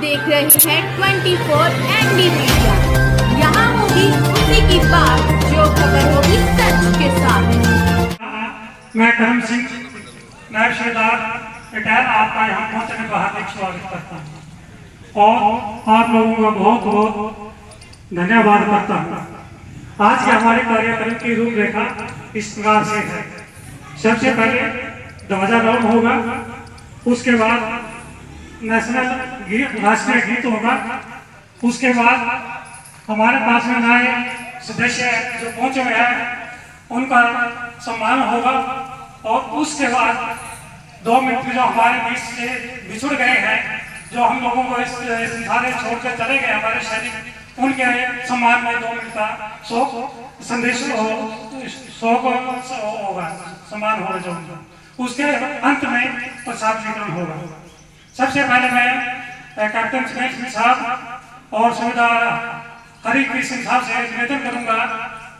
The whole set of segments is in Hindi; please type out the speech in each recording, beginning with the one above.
देख रहे हैं 24 एनडी मीडिया। यहाँ होगी उसी की बात जो खबर होगी सच के साथ। मैं करम सिंह नायब सूबेदार रिटायर आपका यहाँ पहुँचने का हार्दिक स्वागत करता हूँ और आप लोगों का बहुत बहुत धन्यवाद करता हूँ। आज के हमारे कार्यक्रम की रूपरेखा इस प्रकार से है। सबसे पहले ध्वजारोहण होगा, उसके बाद नेशनल गीत राष्ट्रीय गीत होगा, उसके बाद हमारे पास में नए सदस्य जो पहुंचे हुए हैं उनका सम्मान होगा और उसके बाद 2 मिनट जो हमारे बीच से बिछुड़ गए हैं, जो हम लोगों को इस संसार छोड़कर चले गए हमारे सैनिक, उनके सम्मान में 2 मिनट का शोक संदेश शोक होगा, सम्मान होगा जो उनका। उसके अंत में प्रसाद वितरण होगा। सबसे पहले मैं कैप्टन चमेल सिंह साहब और सूबेदार हरि कृष्ण साहब से निवेदन करूंगा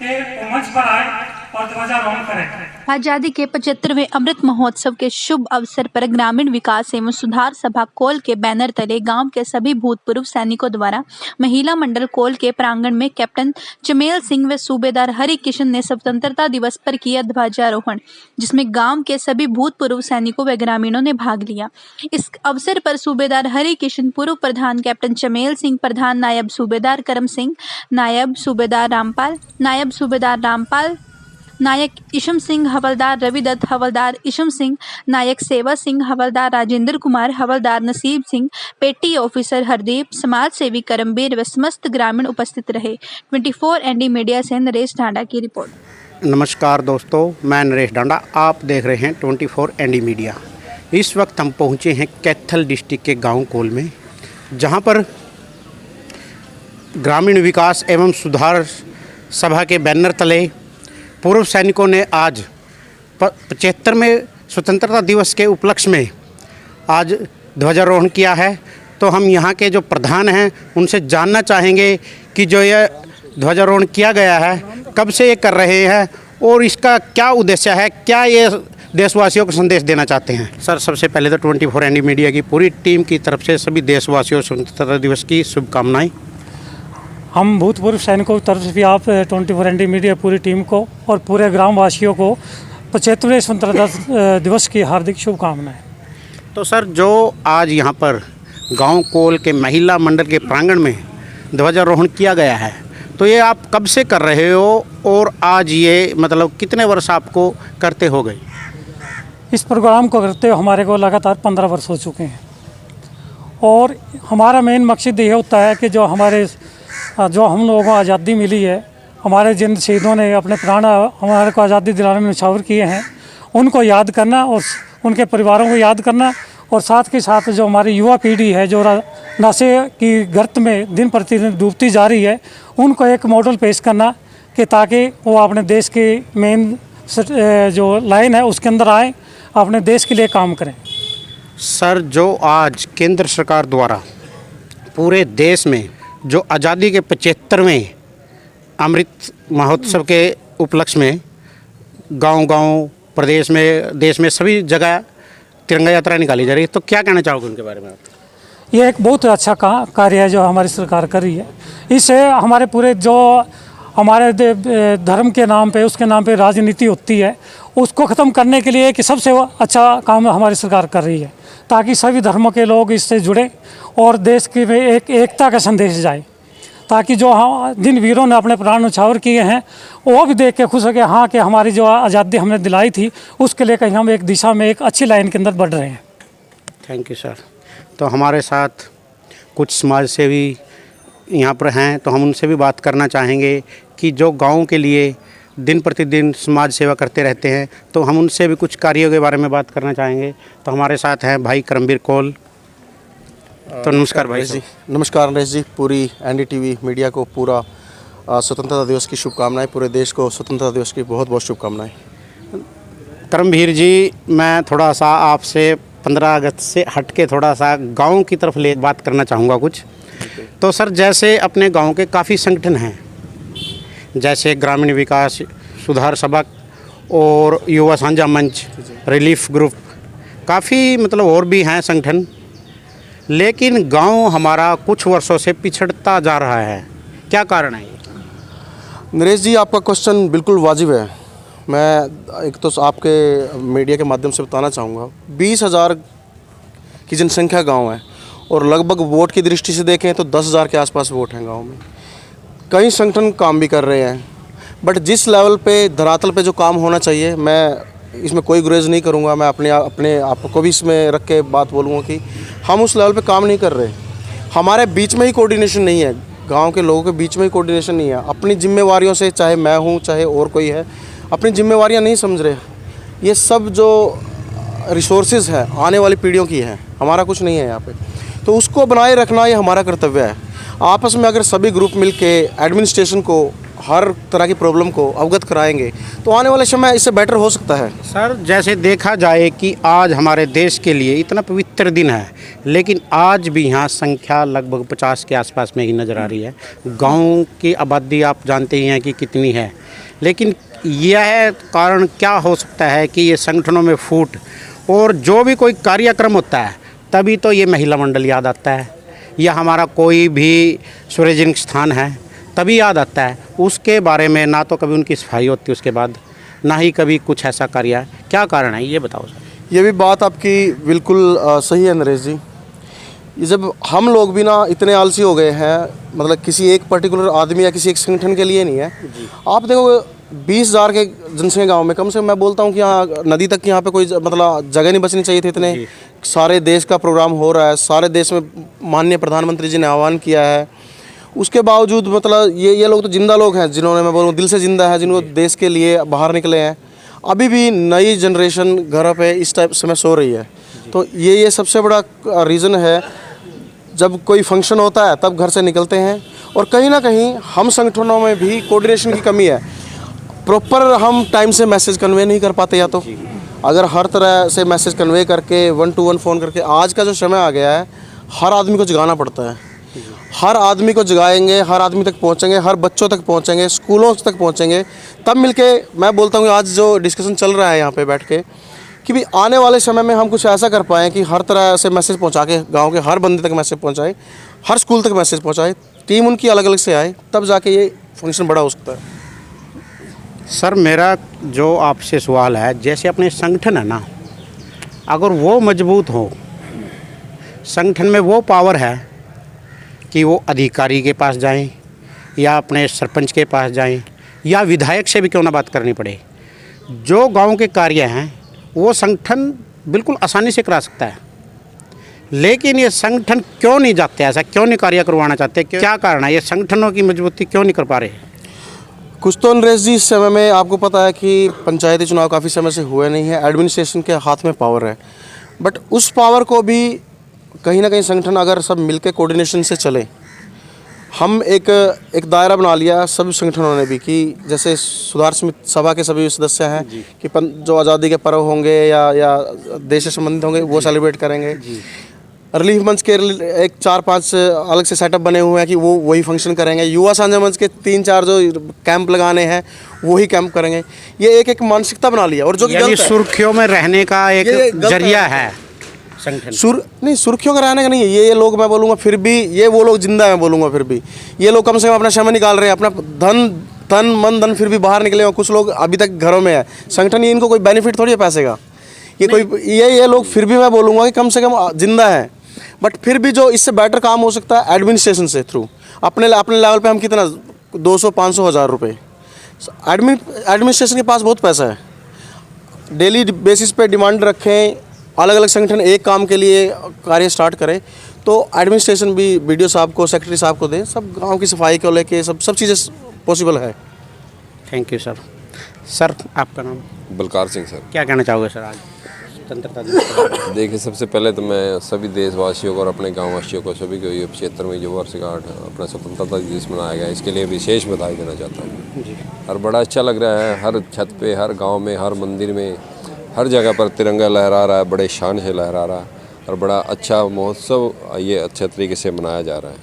कि वो मंच पर आए और ध्वजारोहण करें। आजादी के 75वें अमृत महोत्सव के शुभ अवसर पर ग्रामीण विकास एवं सुधार सभा कोल के बैनर तले गांव के सभी भूतपूर्व सैनिकों द्वारा महिला मंडल कोल के प्रांगण में कैप्टन चमेल सिंह व सूबेदार हरि किशन ने स्वतंत्रता दिवस पर किया ध्वजारोहण, जिसमें गांव के सभी भूतपूर्व सैनिकों व ग्रामीणों ने भाग लिया। इस अवसर पर सूबेदार हरि किशन, पूर्व प्रधान कैप्टन चमेल सिंह, प्रधान नायब सूबेदार करम सिंह, नायब सूबेदार रामपाल, नायक इशम सिंह, हवलदार रविदत्त, हवलदार इशम सिंह, नायक सेवा सिंह, हवलदार राजेंद्र कुमार, हवलदार नसीब सिंह, पेटी ऑफिसर हरदीप, समाज सेवी करमबीर व समस्त ग्रामीण उपस्थित रहे। 24 एनडी मीडिया से नरेश ढांडा की रिपोर्ट। नमस्कार दोस्तों, मैं नरेश ढांडा, आप देख रहे हैं 24 एनडी मीडिया। इस वक्त हम पहुंचे हैं कैथल डिस्ट्रिक्ट के गांव कोल में, जहां पर ग्रामीण विकास एवं सुधार सभा के बैनर तले पूर्व सैनिकों ने आज 75वें स्वतंत्रता दिवस के उपलक्ष्य में आज ध्वजारोहण किया है। तो हम यहाँ के जो प्रधान हैं उनसे जानना चाहेंगे कि जो ये ध्वजारोहण किया गया है, कब से ये कर रहे हैं और इसका क्या उद्देश्य है, क्या ये देशवासियों को संदेश देना चाहते हैं। सर, सबसे पहले तो 24 एनडी मीडिया की पूरी टीम की तरफ से सभी देशवासियों स्वतंत्रता दिवस की शुभकामनाएँ। हम भूतपूर्व सैनिकों की तरफ से भी आप 24 एनडी मीडिया पूरी टीम को और पूरे ग्रामवासियों को 75वें स्वतंत्रता दिवस की हार्दिक शुभकामनाएं। तो सर, जो आज यहाँ पर गांव कोल के महिला मंडल के प्रांगण में ध्वजारोहण किया गया है, तो ये आप कब से कर रहे हो और आज ये मतलब कितने वर्ष आपको करते हो गए? इस प्रोग्राम को करते हुए हमारे को लगातार 15 वर्ष हो चुके हैं और हमारा मेन मकसद ये होता है कि जो हम लोगों को आज़ादी मिली है, हमारे जिन शहीदों ने अपने प्राण हमारे को आज़ादी दिलाने में न्यौछावर किए हैं, उनको याद करना और उनके परिवारों को याद करना, और साथ के साथ जो हमारी युवा पीढ़ी है जो नशे की गर्त में दिन प्रतिदिन डूबती जा रही है, उनको एक मॉडल पेश करना कि ताकि वो अपने देश के मेन जो लाइन है उसके अंदर आए, अपने देश के लिए काम करें। सर, जो आज केंद्र सरकार द्वारा पूरे देश में जो आज़ादी के 75वें अमृत महोत्सव के उपलक्ष्य में गांव-गांव, प्रदेश में, देश में सभी जगह तिरंगा यात्रा निकाली जा रही है, तो क्या कहना चाहोगे उनके बारे में आप? ये एक बहुत अच्छा कार्य है जो हमारी सरकार कर रही है। इससे हमारे पूरे जो हमारे धर्म के नाम पे, उसके नाम पे राजनीति होती है, उसको ख़त्म करने के लिए कि सबसे अच्छा काम हमारी सरकार कर रही है, ताकि सभी धर्मों के लोग इससे जुड़े और देश की एक एकता का संदेश जाए, ताकि जो जिन वीरों ने अपने प्राण न्यौछावर किए हैं वो भी देख के खुश हो गए, हाँ कि हमारी जो आज़ादी हमने दिलाई थी उसके लिए कहीं हम एक दिशा में एक अच्छी लाइन के अंदर बढ़ रहे हैं। Thank you sir. तो हमारे साथ कुछ समाज सेवी यहाँ पर हैं, तो हम उनसे भी बात करना चाहेंगे कि जो गाँव के लिए दिन प्रतिदिन समाज सेवा करते रहते हैं, तो हम उनसे भी कुछ कार्यों के बारे में बात करना चाहेंगे। तो हमारे साथ हैं भाई करमबीर कोल। तो नमस्कार भाई जी। नमस्कार नरेश जी, पूरी एनडीटीवी मीडिया को पूरा स्वतंत्रता दिवस की शुभकामनाएं, पूरे देश को स्वतंत्रता दिवस की बहुत बहुत शुभकामनाएं। करमबीर जी, मैं थोड़ा सा आपसे 15 अगस्त से हट के थोड़ा सा गाँव की तरफ ले बात करना चाहूँगा कुछ। तो सर, जैसे अपने गाँव के काफ़ी संगठन हैं, जैसे ग्रामीण विकास सुधार सभा और युवा साझा मंच, रिलीफ ग्रुप, काफ़ी मतलब और भी हैं संगठन, लेकिन गांव हमारा कुछ वर्षों से पिछड़ता जा रहा है, क्या कारण है ये? नरेश जी, आपका क्वेश्चन बिल्कुल वाजिब है। मैं एक तो आपके मीडिया के माध्यम से बताना चाहूँगा, 20,000 की जनसंख्या गांव है और लगभग वोट की दृष्टि से देखें तो 10,000 के आसपास वोट हैं गांव में। कई संगठन काम भी कर रहे हैं, बट जिस लेवल पे धरातल पे जो काम होना चाहिए, मैं इसमें कोई गुरेज नहीं करूँगा। मैं अपने आप को भी इसमें रख के बात बोलूँगा कि हम उस लेवल पे काम नहीं कर रहे। हमारे बीच में ही कोऑर्डिनेशन नहीं है, गांव के लोगों के बीच में ही कोऑर्डिनेशन नहीं है। अपनी जिम्मेवारियों से, चाहे मैं हूँ चाहे और कोई है, अपनी जिम्मेवारियाँ नहीं समझ रहे। ये सब जो रिसोर्सेज है आने वाली पीढ़ियों की है, हमारा कुछ नहीं है यहाँ पे, तो उसको बनाए रखना ये हमारा कर्तव्य है। आपस में अगर सभी ग्रुप मिलके एडमिनिस्ट्रेशन को हर तरह की प्रॉब्लम को अवगत कराएंगे तो आने वाले समय इससे बेटर हो सकता है। सर, जैसे देखा जाए कि आज हमारे देश के लिए इतना पवित्र दिन है, लेकिन आज भी यहाँ संख्या लगभग 50 के आसपास में ही नज़र आ रही है। गांव की आबादी आप जानते ही हैं कि कितनी है, लेकिन यह कारण क्या हो सकता है कि ये संगठनों में फूट, और जो भी कोई कार्यक्रम होता है तभी तो ये महिला मंडल याद आता है, या हमारा कोई भी सार्वजनिक स्थान है तभी याद आता है। उसके बारे में ना तो कभी उनकी सफाई होती, उसके बाद ना ही कभी कुछ ऐसा कार्य है। क्या कारण है ये बताओ सर। ये भी बात आपकी बिल्कुल सही है नरेश जी। ये जब हम लोग भी ना इतने आलसी हो गए हैं, मतलब किसी एक पर्टिकुलर आदमी या किसी एक संगठन के लिए नहीं है। आप देखो 20,000 के जनसंख्या गांव में, कम से कम मैं बोलता हूँ कि यहाँ नदी तक यहाँ पे कोई मतलब जगह नहीं बचनी चाहिए थी। इतने सारे देश का प्रोग्राम हो रहा है, सारे देश में माननीय प्रधानमंत्री जी ने आह्वान किया है, उसके बावजूद मतलब ये लोग तो जिंदा लोग हैं, जिन्होंने, मैं बोलूँ दिल से जिंदा है, जिनको देश के लिए बाहर निकले हैं। अभी भी नई जनरेशन घर पे इस टाइप समय सो रही है। तो ये सबसे बड़ा रीज़न है। जब कोई फंक्शन होता है तब घर से निकलते हैं, और कहीं ना कहीं हम संगठनों में भी कोऑर्डिनेशन की कमी है। प्रॉपर हम टाइम से मैसेज कन्वे नहीं कर पाते, या तो अगर हर तरह से मैसेज कन्वे करके 1-to-1 फ़ोन करके, आज का जो समय आ गया है हर आदमी को जगाना पड़ता है। हर आदमी को जगाएंगे, हर आदमी तक पहुंचेंगे, हर बच्चों तक पहुंचेंगे, स्कूलों तक पहुंचेंगे, तब मिलके मैं बोलता हूँ आज जो डिस्कशन चल रहा है यहाँ पे बैठ के, कि भी आने वाले समय में हम कुछ ऐसा कर पाएँ कि हर तरह से मैसेज पहुँचा के गाँव के हर बंदे तक मैसेज पहुँचाए, हर स्कूल तक मैसेज पहुँचाए, टीम उनकी अलग अलग से आए, तब जाके ये फंक्शन बड़ा हो सकता है। सर, मेरा जो आपसे सवाल है, जैसे अपने संगठन है ना, अगर वो मजबूत हो, संगठन में वो पावर है कि वो अधिकारी के पास जाएं या अपने सरपंच के पास जाएं या विधायक से भी क्यों ना बात करनी पड़े, जो गांव के कार्य हैं वो संगठन बिल्कुल आसानी से करा सकता है। लेकिन ये संगठन क्यों नहीं जाते, ऐसा क्यों नहीं कार्य करवाना चाहते, क्या कारण है, ये संगठनों की मजबूती क्यों नहीं कर पा रहे? कुछ तो नरेश जी, इस समय में आपको पता है कि पंचायती चुनाव काफ़ी समय से हुए नहीं है, एडमिनिस्ट्रेशन के हाथ में पावर है, बट उस पावर को भी कहीं ना कहीं संगठन अगर सब मिलके कोऑर्डिनेशन से चले, हम एक दायरा बना लिया सब संगठनों ने भी, कि जैसे सुधार समिति सभा के सभी सदस्य हैं कि जो आज़ादी के पर्व होंगे या देश से संबंधित होंगे वो सेलिब्रेट करेंगे। रिलीफ मंच के एक 4-5 अलग से सेटअप बने हुए हैं कि वो वही फंक्शन करेंगे। युवा साझा मंच के 3-4 जो कैंप लगाने हैं वही कैंप करेंगे। ये एक मानसिकता बना लिया, और जो कि सुर्खियों में रहने का एक जरिया है संगठन। नहीं, सुर्खियों का रहने का नहीं है ये लोग, मैं बोलूँगा फिर भी ये वो लोग जिंदा है, बोलूँगा फिर भी ये लोग कम से कम अपना समय निकाल रहे हैं, अपना तन मन धन फिर भी बाहर निकले हैं। कुछ लोग अभी तक घरों में है, संगठन ये इनको कोई बेनिफिट थोड़ी है पैसे का, ये लोग फिर भी मैं बोलूँगा कि कम से कम जिंदा है। बट फिर भी जो इससे बेटर काम हो सकता है एडमिनिस्ट्रेशन से थ्रू, अपने लेवल पे हम कितना 200-500 हज़ार रुपये, एडमिनिस्ट्रेशन के पास बहुत पैसा है, डेली बेसिस पे डिमांड रखें, अलग अलग संगठन एक काम के लिए कार्य स्टार्ट करें, तो एडमिनिस्ट्रेशन भी BDO साहब को, सेक्रेटरी साहब को दें, सब गांव की सफाई को लेके सब चीज़ें पॉसिबल है। Thank you sir. सर, आपका नाम? बलकार सिंह सर। क्या कहना चाहोगे सर आज स्वतंत्रता दिवस? देखिए, सबसे पहले तो मैं सभी देशवासियों को और अपने गाँव वासियों को, सभी को ये क्षेत्र में जो वर्षगांठ अपना स्वतंत्रता दिवस मनाया गया, इसके लिए विशेष बधाई देना चाहता हूँ। और बड़ा अच्छा लग रहा है, हर छत पे, हर गाँव में, हर मंदिर में, हर जगह पर तिरंगा लहरा रहा है, बड़े शान से लहरा रहा है, और बड़ा अच्छा महोत्सव ये अच्छे तरीके से मनाया जा रहा है।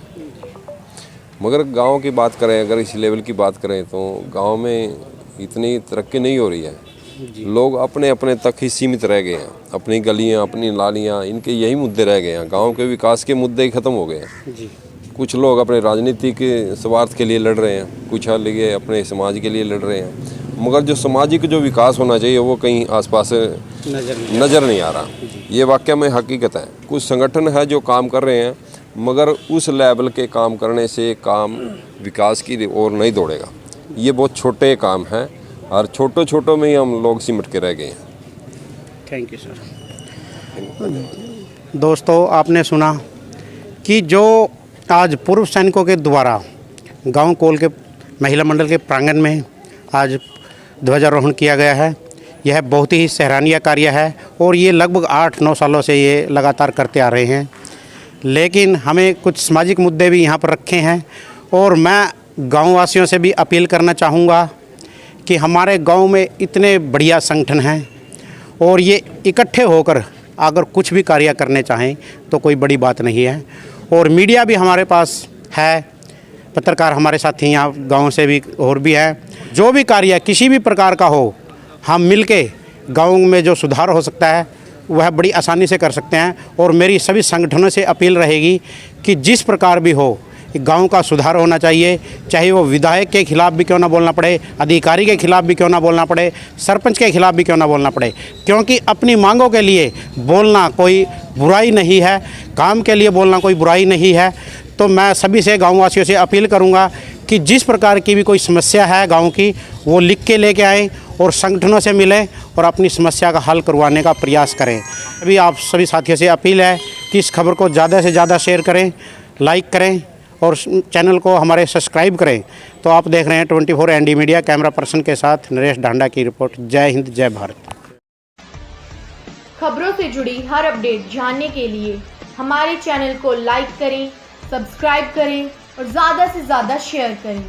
मगर गांव की बात करें, अगर इस लेवल की बात करें, तो गांव में इतनी तरक्की नहीं हो रही है। लोग अपने अपने तक ही सीमित रह गए हैं। अपनी गलियां, अपनी नालियां, इनके यही मुद्दे रह गए हैं। गांव के विकास के मुद्दे ही ख़त्म हो गए हैं। जी। कुछ लोग अपने राजनीतिक स्वार्थ के लिए लड़ रहे हैं, कुछ लिए अपने समाज के लिए लड़ रहे हैं, मगर जो सामाजिक जो विकास होना चाहिए वो कहीं आसपास नज़र नहीं आ रहा। ये वाकई में हकीकत है। कुछ संगठन है जो काम कर रहे हैं, मगर उस लेवल के काम करने से काम विकास की ओर नहीं दौड़ेगा। ये बहुत छोटे काम हैं और छोटों में ही हम लोग सिमट के रह गए हैं। Thank you sir. दोस्तों, आपने सुना कि जो आज पूर्व सैनिकों के द्वारा गांव कोल के महिला मंडल के प्रांगण में आज ध्वजारोहण किया गया है, यह बहुत ही सराहनीय कार्य है और ये लगभग 8-9 सालों से ये लगातार करते आ रहे हैं। लेकिन हमें कुछ सामाजिक मुद्दे भी यहाँ पर रखे हैं और मैं गाँव वासियों से भी अपील करना चाहूँगा कि हमारे गांव में इतने बढ़िया संगठन हैं और ये इकट्ठे होकर अगर कुछ भी कार्य करने चाहें तो कोई बड़ी बात नहीं है। और मीडिया भी हमारे पास है, पत्रकार हमारे साथी यहाँ गांव से भी और भी है। जो भी कार्य किसी भी प्रकार का हो, हम मिलके गांव में जो सुधार हो सकता है वह बड़ी आसानी से कर सकते हैं। और मेरी सभी संगठनों से अपील रहेगी कि जिस प्रकार भी हो गांव का सुधार होना चाहिए, चाहे वो विधायक के खिलाफ भी क्यों ना बोलना पड़े, अधिकारी के खिलाफ भी क्यों ना बोलना पड़े, सरपंच के खिलाफ भी क्यों ना बोलना पड़े, क्योंकि अपनी मांगों के लिए बोलना कोई बुराई नहीं है, काम के लिए बोलना कोई बुराई नहीं है। तो मैं सभी से गाँव वासियों से अपील करूँगा कि जिस प्रकार की भी कोई समस्या है गाँव की, वो लिख के लेके आएँ और संगठनों से मिलें और अपनी समस्या का हल करवाने का प्रयास करें। अभी आप सभी साथियों से अपील है कि इस खबर को ज़्यादा से ज़्यादा शेयर करें, लाइक करें और चैनल को हमारे सब्सक्राइब करें। तो आप देख रहे हैं 24 ND मीडिया, कैमरा पर्सन के साथ नरेश ढांडा की रिपोर्ट। जय हिंद, जय भारत। खबरों से जुड़ी हर अपडेट जानने के लिए हमारे चैनल को लाइक करें, सब्सक्राइब करें और ज़्यादा से ज़्यादा शेयर करें।